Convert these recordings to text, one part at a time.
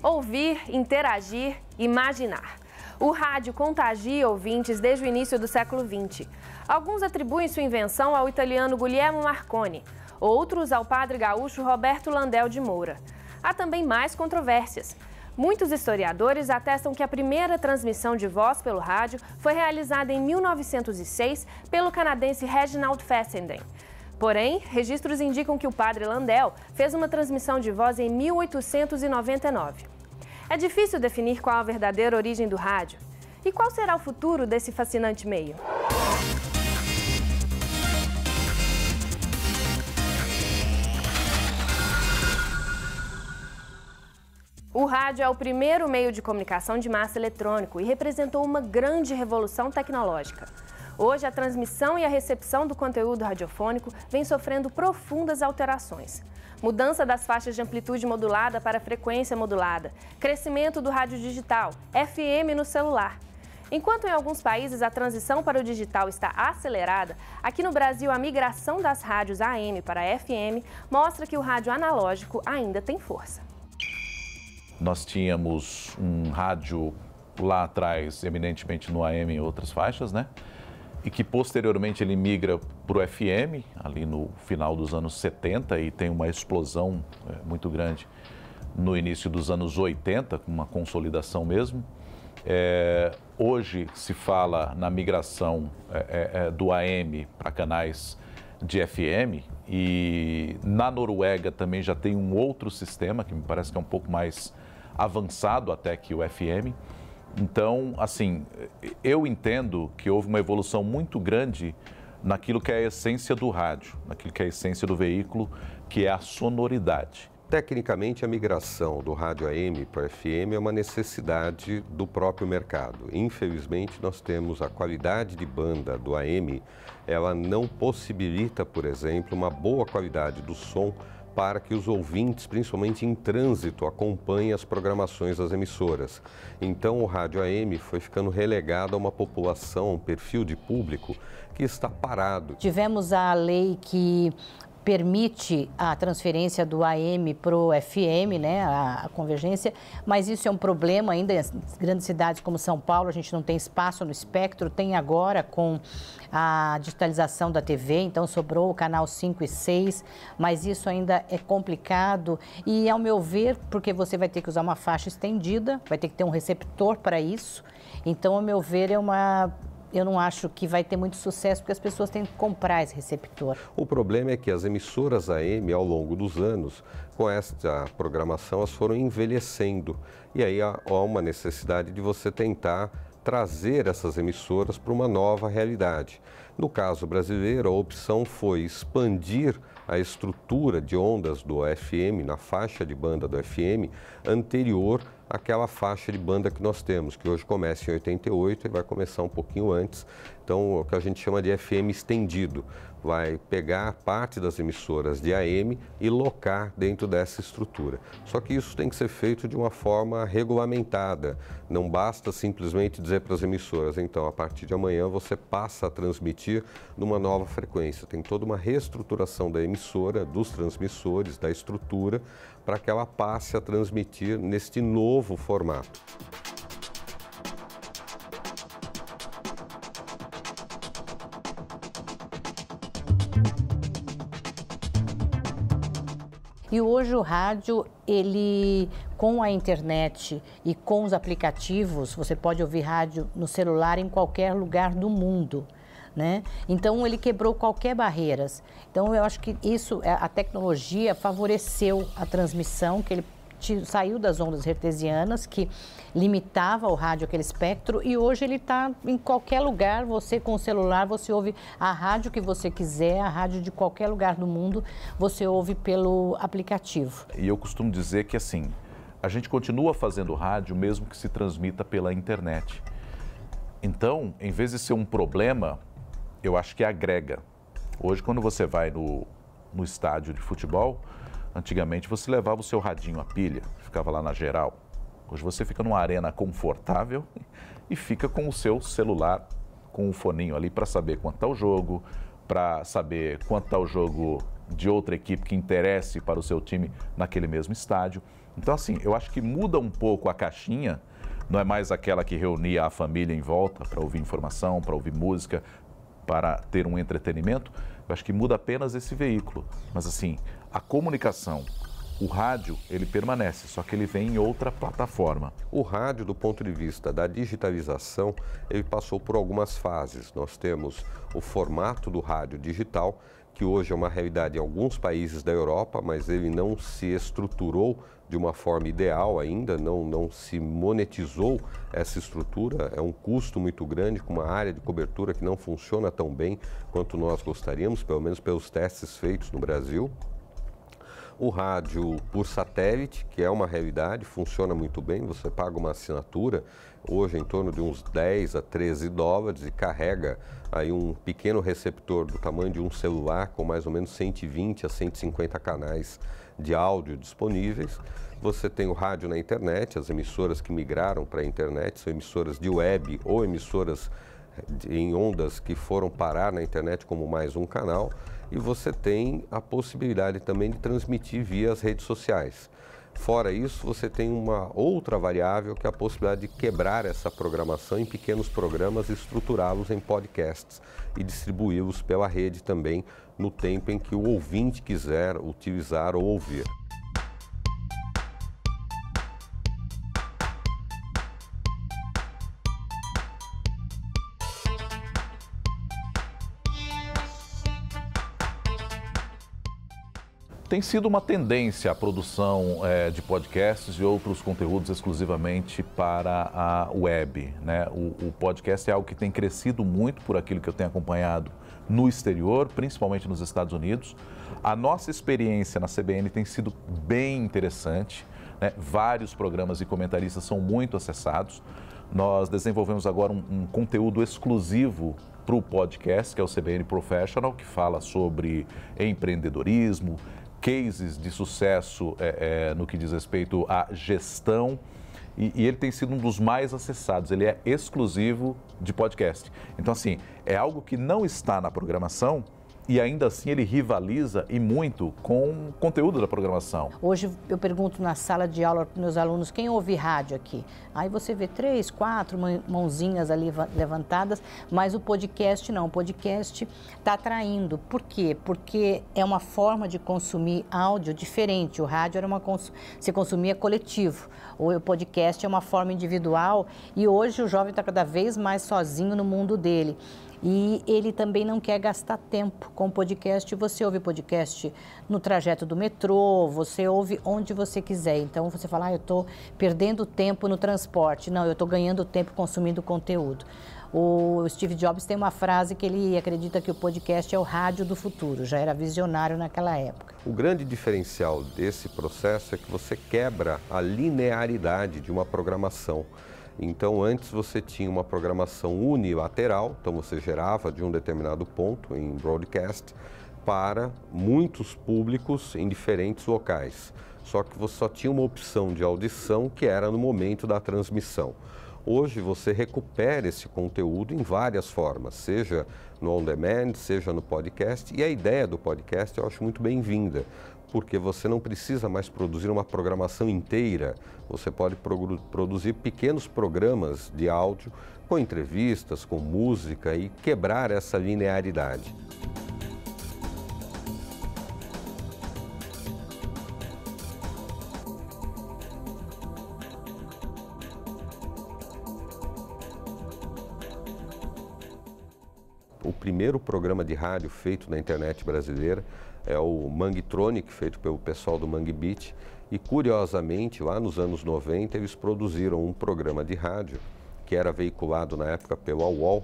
Ouvir, interagir, imaginar. O rádio contagia ouvintes desde o início do século XX. Alguns atribuem sua invenção ao italiano Guglielmo Marconi, outros ao padre gaúcho Roberto Landel de Moura. Há também mais controvérsias. Muitos historiadores atestam que a primeira transmissão de voz pelo rádio foi realizada em 1906 pelo canadense Reginald Fessenden. Porém, registros indicam que o padre Landel fez uma transmissão de voz em 1899. É difícil definir qual a verdadeira origem do rádio. E qual será o futuro desse fascinante meio? O rádio é o primeiro meio de comunicação de massa eletrônico e representou uma grande revolução tecnológica. Hoje, a transmissão e a recepção do conteúdo radiofônico vem sofrendo profundas alterações. Mudança das faixas de amplitude modulada para frequência modulada, crescimento do rádio digital, FM no celular. Enquanto em alguns países a transição para o digital está acelerada, aqui no Brasil a migração das rádios AM para FM mostra que o rádio analógico ainda tem força. Nós tínhamos um rádio lá atrás, eminentemente no AM e outras faixas, né? E que posteriormente ele migra para o FM, ali no final dos anos 70, e tem uma explosão muito grande no início dos anos 80, com uma consolidação mesmo. Hoje se fala na migração do AM para canais de FM, e na Noruega também já tem um outro sistema, que me parece que é um pouco mais avançado até que o FM. Então, assim, eu entendo que houve uma evolução muito grande naquilo que é a essência do rádio, naquilo que é a essência do veículo, que é a sonoridade. Tecnicamente, a migração do rádio AM para o FM é uma necessidade do próprio mercado. Infelizmente, nós temos a qualidade de banda do AM, ela não possibilita, por exemplo, uma boa qualidade do som para que os ouvintes, principalmente em trânsito, acompanhem as programações das emissoras. Então, o rádio AM foi ficando relegado a uma população, um perfil de público que está parado. Tivemos a lei que permite a transferência do AM para o FM, né, a convergência, mas isso é um problema ainda em grandes cidades como São Paulo, a gente não tem espaço no espectro, tem agora com a digitalização da TV, então sobrou o canal 5 e 6, mas isso ainda é complicado e, ao meu ver, porque você vai ter que usar uma faixa estendida, vai ter que ter um receptor para isso, então, ao meu ver, eu não acho que vai ter muito sucesso, porque as pessoas têm que comprar esse receptor. O problema é que as emissoras AM, ao longo dos anos, com esta programação, elas foram envelhecendo. E aí há uma necessidade de você tentar trazer essas emissoras para uma nova realidade. No caso brasileiro, a opção foi expandir a estrutura de ondas do FM, na faixa de banda do FM, anterior àquela faixa de banda que nós temos, que hoje começa em 88 e vai começar um pouquinho antes. Então, o que a gente chama de FM estendido. Vai pegar parte das emissoras de AM e locar dentro dessa estrutura. Só que isso tem que ser feito de uma forma regulamentada. Não basta simplesmente dizer para as emissoras, então, a partir de amanhã você passa a transmitir numa nova frequência. Tem toda uma reestruturação da emissora, dos transmissores, da estrutura, para que ela passe a transmitir neste novo formato. E hoje o rádio, ele, com a internet e com os aplicativos, você pode ouvir rádio no celular em qualquer lugar do mundo, né? Então, ele quebrou qualquer barreiras. Então, eu acho que isso, a tecnologia favoreceu a transmissão, que ele saiu das ondas hertzianas, que limitava o rádio aquele espectro, e hoje ele está em qualquer lugar. Você, com o celular, você ouve a rádio que você quiser, a rádio de qualquer lugar do mundo, você ouve pelo aplicativo. E eu costumo dizer que, assim, a gente continua fazendo rádio mesmo que se transmita pela internet. Então, em vez de ser um problema, eu acho que agrega. Hoje, quando você vai no estádio de futebol, antigamente você levava o seu radinho a pilha, ficava lá na geral. Hoje você fica numa arena confortável e fica com o seu celular, com o foninho ali para saber quanto está o jogo, para saber quanto está o jogo de outra equipe que interesse para o seu time naquele mesmo estádio. Então, assim, eu acho que muda um pouco a caixinha, não é mais aquela que reunia a família em volta para ouvir informação, para ouvir música, para ter um entretenimento. Eu acho que muda apenas esse veículo. Mas, assim, a comunicação, o rádio, ele permanece, só que ele vem em outra plataforma. O rádio, do ponto de vista da digitalização, ele passou por algumas fases. Nós temos o formato do rádio digital, que hoje é uma realidade em alguns países da Europa, mas ele não se estruturou de uma forma ideal ainda, não se monetizou essa estrutura, é um custo muito grande, com uma área de cobertura que não funciona tão bem quanto nós gostaríamos, pelo menos pelos testes feitos no Brasil. O rádio por satélite, que é uma realidade, funciona muito bem, você paga uma assinatura, hoje em torno de uns 10 a 13 dólares e carrega aí um pequeno receptor do tamanho de um celular com mais ou menos 120 a 150 canais de áudio disponíveis. Você tem o rádio na internet, as emissoras que migraram para a internet são emissoras de web ou emissoras em ondas que foram parar na internet como mais um canal, e você tem a possibilidade também de transmitir via as redes sociais. Fora isso, você tem uma outra variável, que é a possibilidade de quebrar essa programação em pequenos programas e estruturá-los em podcasts e distribuí-los pela rede também no tempo em que o ouvinte quiser utilizar ou ouvir. Tem sido uma tendência a produção de podcasts e outros conteúdos exclusivamente para a web, né? O podcast é algo que tem crescido muito por aquilo que eu tenho acompanhado no exterior, principalmente nos Estados Unidos. A nossa experiência na CBN tem sido bem interessante, né? Vários programas e comentaristas são muito acessados. Nós desenvolvemos agora um conteúdo exclusivo para o podcast, que é o CBN Professional, que fala sobre empreendedorismo, cases de sucesso no que diz respeito à gestão, e ele tem sido um dos mais acessados, ele é exclusivo de podcast. Então, assim, é algo que não está na programação e ainda assim ele rivaliza e muito com o conteúdo da programação. Hoje eu pergunto na sala de aula para meus alunos, quem ouve rádio aqui? Aí você vê 3, 4 mãozinhas ali levantadas, mas o podcast não, o podcast está atraindo. Por quê? Porque é uma forma de consumir áudio diferente. O rádio era se consumia coletivo, o podcast é uma forma individual, e hoje o jovem está cada vez mais sozinho no mundo dele. E ele também não quer gastar tempo com o podcast. Você ouve podcast no trajeto do metrô, você ouve onde você quiser. Então você fala, eu estou perdendo tempo no transporte. Não, eu estou ganhando tempo consumindo conteúdo. O Steve Jobs tem uma frase que ele acredita que o podcast é o rádio do futuro. Já era visionário naquela época. O grande diferencial desse processo é que você quebra a linearidade de uma programação. Então, antes você tinha uma programação unilateral, então você gerava de um determinado ponto em broadcast para muitos públicos em diferentes locais. Só que você só tinha uma opção de audição, que era no momento da transmissão. Hoje você recupera esse conteúdo em várias formas, seja no on-demand, seja no podcast, e a ideia do podcast eu acho muito bem-vinda, porque você não precisa mais produzir uma programação inteira, você pode produzir pequenos programas de áudio com entrevistas, com música e quebrar essa linearidade. O primeiro programa de rádio feito na internet brasileira é o Manguetronic, feito pelo pessoal do Mangue Beat, e curiosamente, lá nos anos 90, eles produziram um programa de rádio que era veiculado na época pela UOL,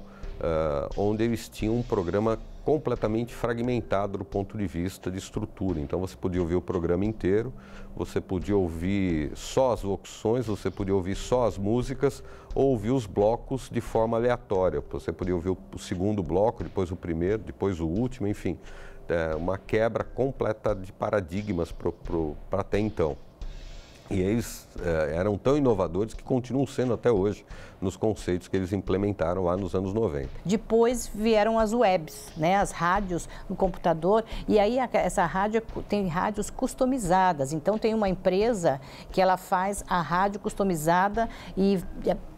onde eles tinham um programa completamente fragmentado do ponto de vista de estrutura. Então você podia ouvir o programa inteiro, você podia ouvir só as locuções, você podia ouvir só as músicas, ou ouvir os blocos de forma aleatória. Você podia ouvir o segundo bloco, depois o primeiro, depois o último, enfim. Uma quebra completa de paradigmas para até então. E eles eram tão inovadores que continuam sendo até hoje nos conceitos que eles implementaram lá nos anos 90. Depois vieram as webs, né, as rádios no computador, e aí essa rádio tem rádios customizadas. Então tem uma empresa que ela faz a rádio customizada e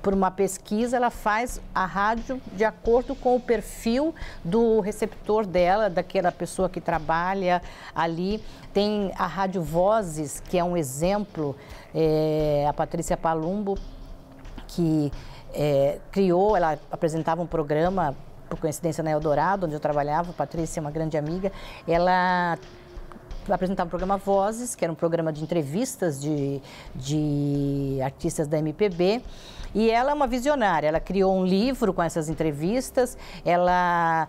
por uma pesquisa ela faz a rádio de acordo com o perfil do receptor dela, daquela pessoa que trabalha ali. Tem a Rádio Vozes, que é um exemplo, a Patrícia Palumbo, que criou, ela apresentava um programa, por coincidência, na Eldorado, onde eu trabalhava. A Patrícia é uma grande amiga. Ela apresentava o programa Vozes, que era um programa de entrevistas de artistas da MPB. E ela é uma visionária, ela criou um livro com essas entrevistas, ela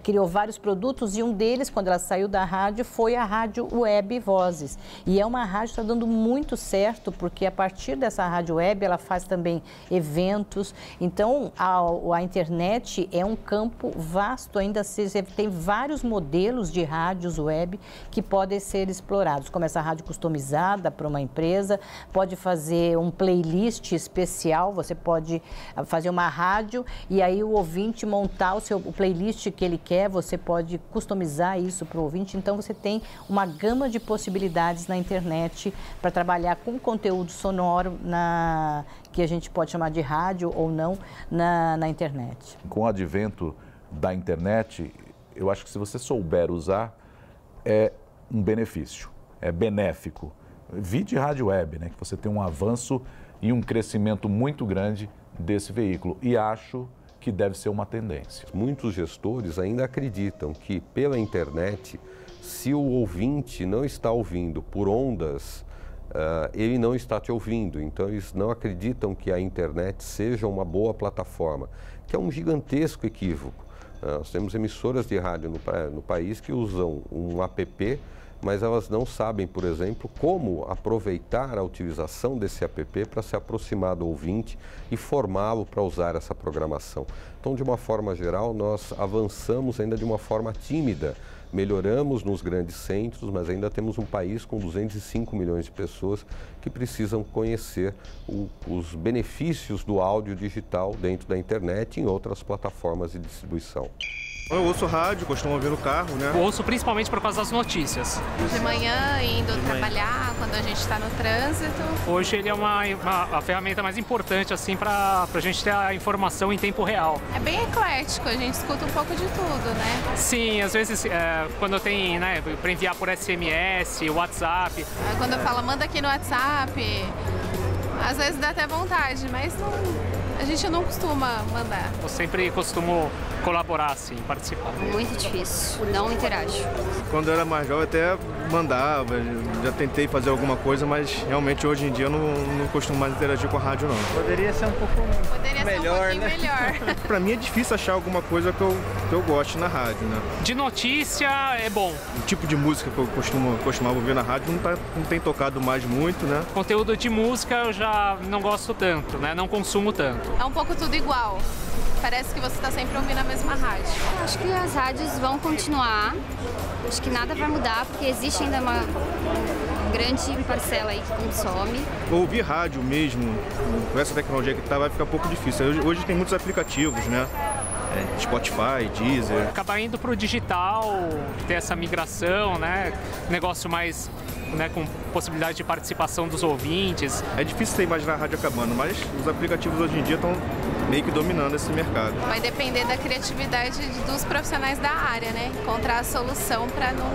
criou vários produtos e um deles, quando ela saiu da rádio, foi a Rádio Web Vozes. E é uma rádio que está dando muito certo, porque a partir dessa rádio web ela faz também eventos. Então, a internet é um campo vasto, ainda tem vários modelos de rádios web que podem ser explorados, como essa rádio customizada para uma empresa, pode fazer um playlist especial, você pode fazer uma rádio e aí o ouvinte montar o playlist que ele quer, você pode customizar isso para o ouvinte. Então, você tem uma gama de possibilidades na internet para trabalhar com conteúdo sonoro, que a gente pode chamar de rádio ou não, na internet. Com o advento da internet, eu acho que se você souber usar, é um benefício, é benéfico. Vide rádio web, né, que você tem um avanço e um crescimento muito grande desse veículo. E acho que deve ser uma tendência. Muitos gestores ainda acreditam que pela internet, se o ouvinte não está ouvindo por ondas, ele não está te ouvindo. Então eles não acreditam que a internet seja uma boa plataforma, que é um gigantesco equívoco. Nós temos emissoras de rádio no país que usam um app, mas elas não sabem, por exemplo, como aproveitar a utilização desse app para se aproximar do ouvinte e formá-lo para usar essa programação. Então, de uma forma geral, nós avançamos ainda de uma forma tímida. Melhoramos nos grandes centros, mas ainda temos um país com 205 milhões de pessoas que precisam conhecer os benefícios do áudio digital dentro da internet e em outras plataformas de distribuição. Eu ouço rádio, costumo ouvir no carro, né? Eu ouço principalmente por causa das notícias. De manhã, indo trabalhar, quando a gente está no trânsito. Hoje ele é a ferramenta mais importante, assim, para a gente ter a informação em tempo real. É bem eclético, a gente escuta um pouco de tudo, né? Sim, às vezes, quando eu tenho, né, para enviar por SMS, WhatsApp. Quando eu falo, manda aqui no WhatsApp, às vezes dá até vontade, mas a gente não costuma mandar. Eu sempre costumo colaborar, assim, participar. Muito difícil, não interajo. Quando eu era mais jovem até mandava, já tentei fazer alguma coisa, mas realmente hoje em dia eu não costumo mais interagir com a rádio, não. Poderia ser um pouco melhor, né? Melhor. Pra mim é difícil achar alguma coisa que eu goste na rádio, né? De notícia é bom. O tipo de música que eu costumava ouvir na rádio não tem tocado mais muito, né? Conteúdo de música eu já não gosto tanto, né? Não consumo tanto. É um pouco tudo igual. Parece que você está sempre ouvindo a mesma rádio. Acho que as rádios vão continuar. Acho que nada vai mudar, porque existe ainda uma grande parcela aí que consome. Ouvir rádio mesmo, com essa tecnologia que vai ficar um pouco difícil. Hoje tem muitos aplicativos, né? Spotify, Deezer. Acabar indo para o digital, ter essa migração, né? Negócio mais, né, com possibilidade de participação dos ouvintes. É difícil você imaginar a rádio acabando, mas os aplicativos hoje em dia estão meio que dominando esse mercado. Vai depender da criatividade dos profissionais da área, né? Encontrar a solução para não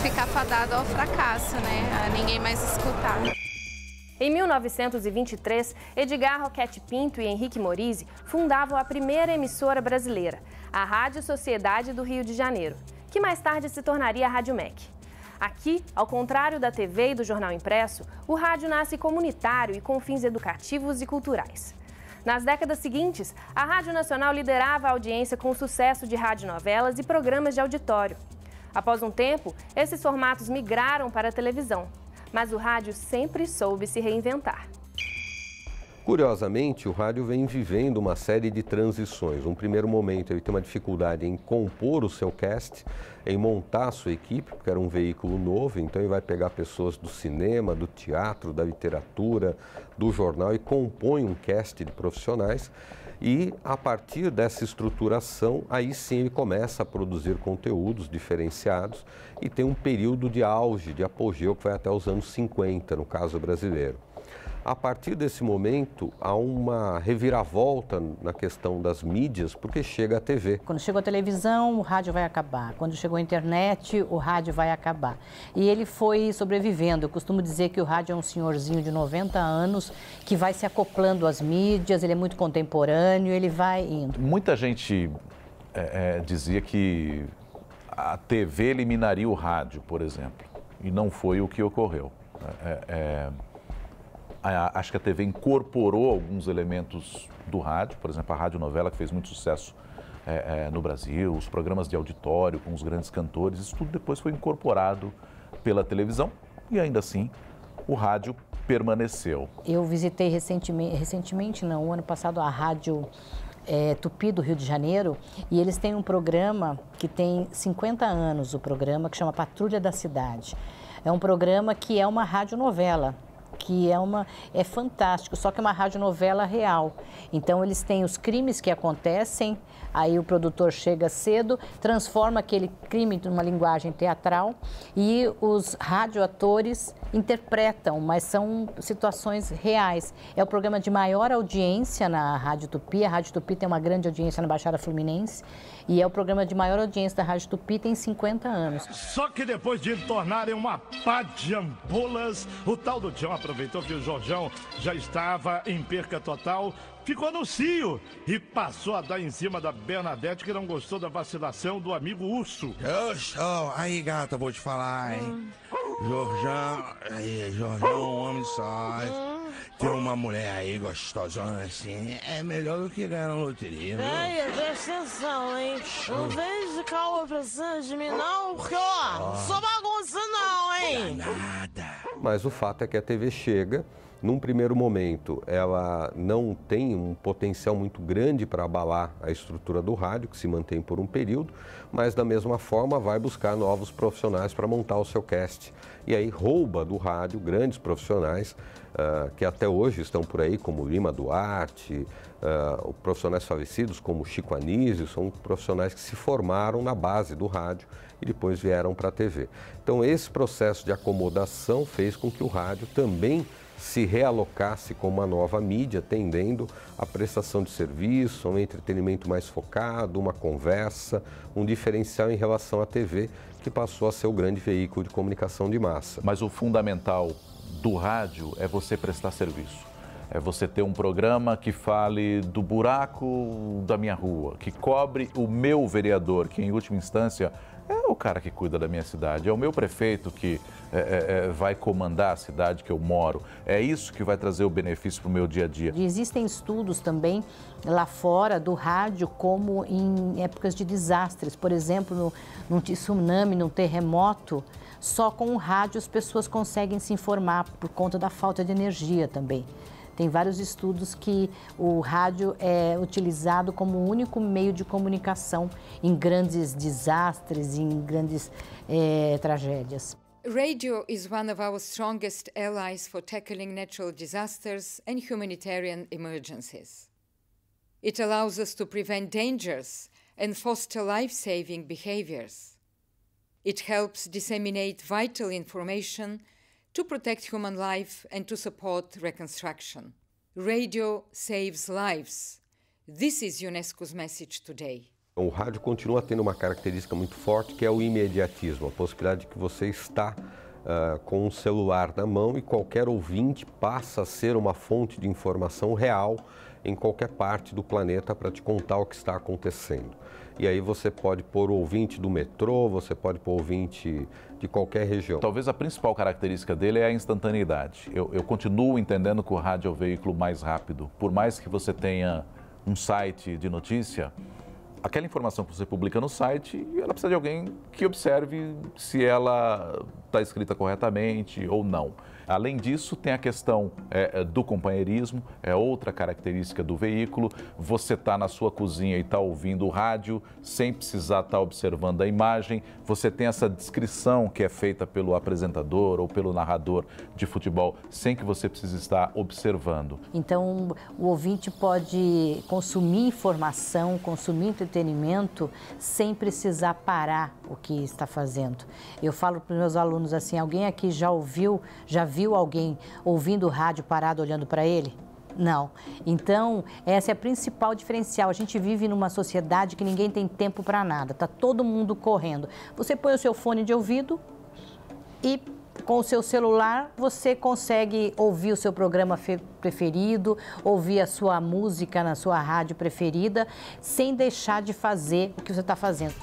ficar fadado ao fracasso, né? A ninguém mais escutar. Em 1923, Edgar Roquete Pinto e Henrique Morizzi fundavam a primeira emissora brasileira, a Rádio Sociedade do Rio de Janeiro, que mais tarde se tornaria a Rádio MEC. Aqui, ao contrário da TV e do jornal impresso, o rádio nasce comunitário e com fins educativos e culturais. Nas décadas seguintes, a Rádio Nacional liderava a audiência com o sucesso de radionovelas e programas de auditório. Após um tempo, esses formatos migraram para a televisão, mas o rádio sempre soube se reinventar. Curiosamente, o rádio vem vivendo uma série de transições. Um primeiro momento, ele tem uma dificuldade em compor o seu cast, em montar a sua equipe, porque era um veículo novo, então ele vai pegar pessoas do cinema, do teatro, da literatura, do jornal e compõe um cast de profissionais. E, a partir dessa estruturação, aí sim ele começa a produzir conteúdos diferenciados e tem um período de auge, de apogeu, que vai até os anos 50, no caso brasileiro. A partir desse momento, há uma reviravolta na questão das mídias, porque chega a TV. Quando chegou a televisão, o rádio vai acabar. Quando chegou a internet, o rádio vai acabar. E ele foi sobrevivendo. Eu costumo dizer que o rádio é um senhorzinho de 90 anos que vai se acoplando às mídias, ele é muito contemporâneo, ele vai indo. Muita gente dizia que a TV eliminaria o rádio, por exemplo, e não foi o que ocorreu. Acho que a TV incorporou alguns elementos do rádio, por exemplo, a radionovela, que fez muito sucesso no Brasil, os programas de auditório com os grandes cantores, isso tudo depois foi incorporado pela televisão e ainda assim o rádio permaneceu. Eu visitei recentemente não, o ano passado, a Rádio Tupi do Rio de Janeiro, e eles têm um programa que tem 50 anos, o programa que chama Patrulha da Cidade. É um programa que é uma radionovela, que é fantástico, só que é uma radionovela real. Então, eles têm os crimes que acontecem, aí o produtor chega cedo, transforma aquele crime numa linguagem teatral e os radioatores interpretam, mas são situações reais. É o programa de maior audiência na Rádio Tupi. A Rádio Tupi tem uma grande audiência na Baixada Fluminense e é o programa de maior audiência da Rádio Tupi, tem 50 anos. Só que depois de tornarem uma pá de ampolas, o tal do John aproveitou que o Jorjão já estava em perca total, ficou no cio e passou a dar em cima da Bernadette, que não gostou da vacilação do amigo Urso. Eu sou. Aí, gata, vou te falar, hein? Jorjão, um homem só. Tem uma mulher aí gostosona assim, é melhor do que ganhar na loteria, viu? Ei, presta atenção, hein? Não vem de calma pra cima de mim, não, porque, ó, sou bagunça não, hein? Nada. Mas o fato é que a TV chega, num primeiro momento, ela não tem um potencial muito grande para abalar a estrutura do rádio, que se mantém por um período, mas da mesma forma vai buscar novos profissionais para montar o seu cast. E aí rouba do rádio grandes profissionais que até hoje estão por aí, como Lima Duarte, profissionais falecidos como Chico Anísio, são profissionais que se formaram na base do rádio e depois vieram para a TV. Então esse processo de acomodação fez com que o rádio também se realocasse como uma nova mídia, tendendo à prestação de serviço, um entretenimento mais focado, uma conversa, um diferencial em relação à TV, que passou a ser o grande veículo de comunicação de massa. Mas o fundamental do rádio é você prestar serviço. É você ter um programa que fale do buraco da minha rua, que cobre o meu vereador, que em última instância é o cara que cuida da minha cidade, é o meu prefeito que vai comandar a cidade que eu moro. É isso que vai trazer o benefício para o meu dia a dia. E existem estudos também lá fora do rádio, como em épocas de desastres. Por exemplo, num tsunami, num terremoto, só com o rádio as pessoas conseguem se informar por conta da falta de energia também. Tem vários estudos que o rádio é utilizado como o único meio de comunicação em grandes desastres, em grandes tragédias. Radio is one of our strongest allies for tackling natural disasters and humanitarian emergencies. It allows us to prevent dangers and foster life-saving behaviors. It helps disseminate vital information to protect human life and to support reconstruction. Radio saves lives. This is UNESCO's message today. O rádio continua tendo uma característica muito forte, que é o imediatismo, a possibilidade de que você está com um celular na mão e qualquer ouvinte passa a ser uma fonte de informação real em qualquer parte do planeta para te contar o que está acontecendo. E aí você pode pôr o ouvinte do metrô, você pode pôr o ouvinte de qualquer região. Talvez a principal característica dele é a instantaneidade. Eu continuo entendendo que o rádio é o veículo mais rápido. Por mais que você tenha um site de notícia, aquela informação que você publica no site, ela precisa de alguém que observe se ela está escrita corretamente ou não. Além disso, tem a questão do companheirismo, é outra característica do veículo. Você está na sua cozinha e está ouvindo o rádio, sem precisar estar observando a imagem. Você tem essa descrição que é feita pelo apresentador ou pelo narrador de futebol, sem que você precise estar observando. Então, o ouvinte pode consumir informação, consumir entretenimento, sem precisar parar o que está fazendo. Eu falo para os meus alunos assim, alguém aqui já viu alguém ouvindo o rádio parado olhando para ele? Não. Então, essa é a principal diferencial. A gente vive numa sociedade que ninguém tem tempo para nada, está todo mundo correndo. Você põe o seu fone de ouvido e com o seu celular você consegue ouvir o seu programa preferido, ouvir a sua música na sua rádio preferida, sem deixar de fazer o que você está fazendo.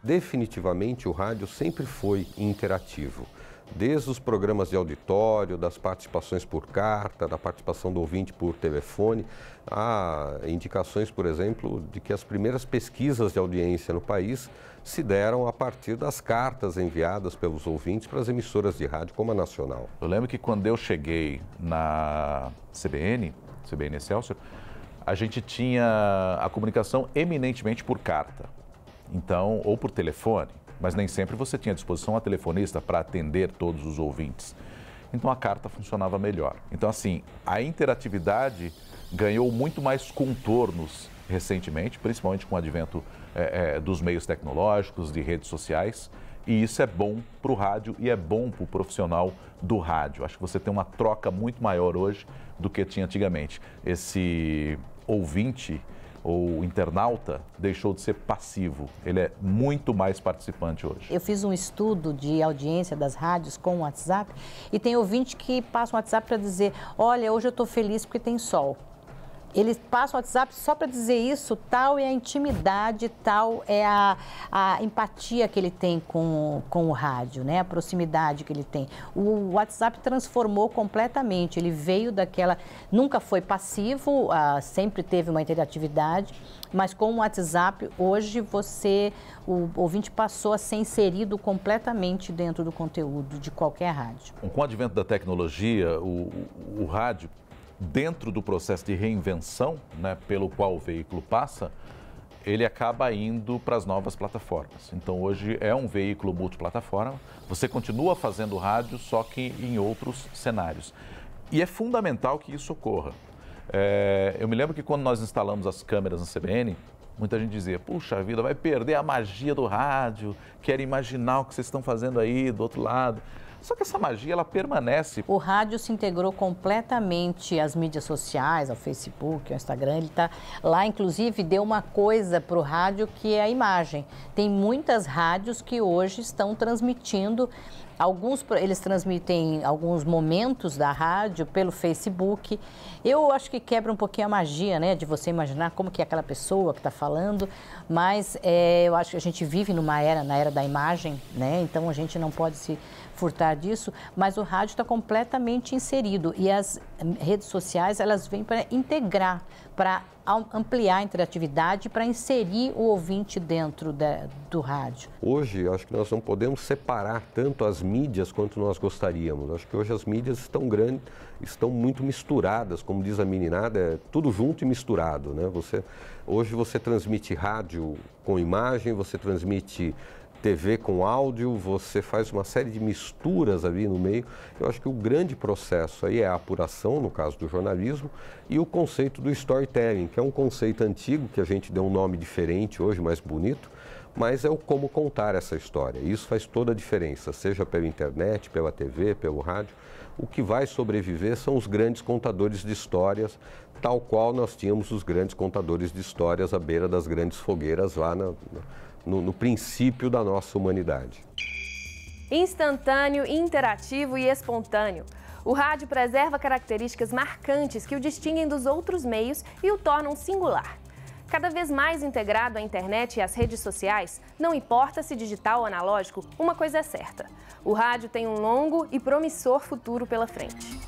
Definitivamente, o rádio sempre foi interativo. Desde os programas de auditório, das participações por carta, da participação do ouvinte por telefone, há indicações, por exemplo, de que as primeiras pesquisas de audiência no país se deram a partir das cartas enviadas pelos ouvintes para as emissoras de rádio como a Nacional. Eu lembro que quando eu cheguei na CBN Excelsior, a gente tinha a comunicação eminentemente por carta. Então, ou por telefone, mas nem sempre você tinha à disposição a telefonista para atender todos os ouvintes. Então, a carta funcionava melhor. Então, assim, a interatividade ganhou muito mais contornos recentemente, principalmente com o advento dos meios tecnológicos, de redes sociais, e isso é bom para o rádio e é bom para o profissional do rádio. Acho que você tem uma troca muito maior hoje do que tinha antigamente. Esse ouvinte ou internauta deixou de ser passivo, ele é muito mais participante hoje. Eu fiz um estudo de audiência das rádios com o WhatsApp e tem ouvinte que passa o WhatsApp para dizer, olha, hoje eu estou feliz porque tem sol. Eles passam o WhatsApp só para dizer isso, tal é a intimidade, tal é a empatia que ele tem com o rádio, né? A proximidade que ele tem. O WhatsApp transformou completamente, ele veio daquela... Nunca foi passivo, sempre teve uma interatividade, mas com o WhatsApp, hoje o ouvinte passou a ser inserido completamente dentro do conteúdo de qualquer rádio. Com o advento da tecnologia, o rádio, dentro do processo de reinvenção, né, pelo qual o veículo passa, ele acaba indo para as novas plataformas. Então, hoje é um veículo multiplataforma, você continua fazendo rádio, só que em outros cenários. E é fundamental que isso ocorra. Eu me lembro que quando nós instalamos as câmeras na CBN, muita gente dizia, puxa vida, vai perder a magia do rádio, quero imaginar o que vocês estão fazendo aí do outro lado. Só que essa magia, ela permanece. O rádio se integrou completamente às mídias sociais, ao Facebook, ao Instagram. Ele está lá, inclusive, deu uma coisa para o rádio que é a imagem. Tem muitas rádios que hoje estão transmitindo, eles transmitem alguns momentos da rádio pelo Facebook. Eu acho que quebra um pouquinho a magia, né, de você imaginar como que é aquela pessoa que está falando, mas eu acho que a gente vive na era da imagem, né, então a gente não pode se furtar disso, mas o rádio está completamente inserido e as redes sociais, elas vêm para integrar, para ampliar a interatividade, para inserir o ouvinte dentro do rádio. Hoje, acho que nós não podemos separar tanto as mídias quanto nós gostaríamos. Acho que hoje as mídias estão grandes, estão muito misturadas, como diz a meninada, é tudo junto e misturado, né? Hoje você transmite rádio com imagem, você transmite TV com áudio, você faz uma série de misturas ali no meio. Eu acho que o grande processo aí é a apuração, no caso do jornalismo, e o conceito do storytelling, que é um conceito antigo, que a gente deu um nome diferente hoje, mais bonito, mas é o como contar essa história. Isso faz toda a diferença, seja pela internet, pela TV, pelo rádio. O que vai sobreviver são os grandes contadores de histórias, tal qual nós tínhamos os grandes contadores de histórias à beira das grandes fogueiras lá no princípio da nossa humanidade. Instantâneo, interativo e espontâneo. O rádio preserva características marcantes que o distinguem dos outros meios e o tornam singular. Cada vez mais integrado à internet e às redes sociais, não importa se digital ou analógico, uma coisa é certa: o rádio tem um longo e promissor futuro pela frente.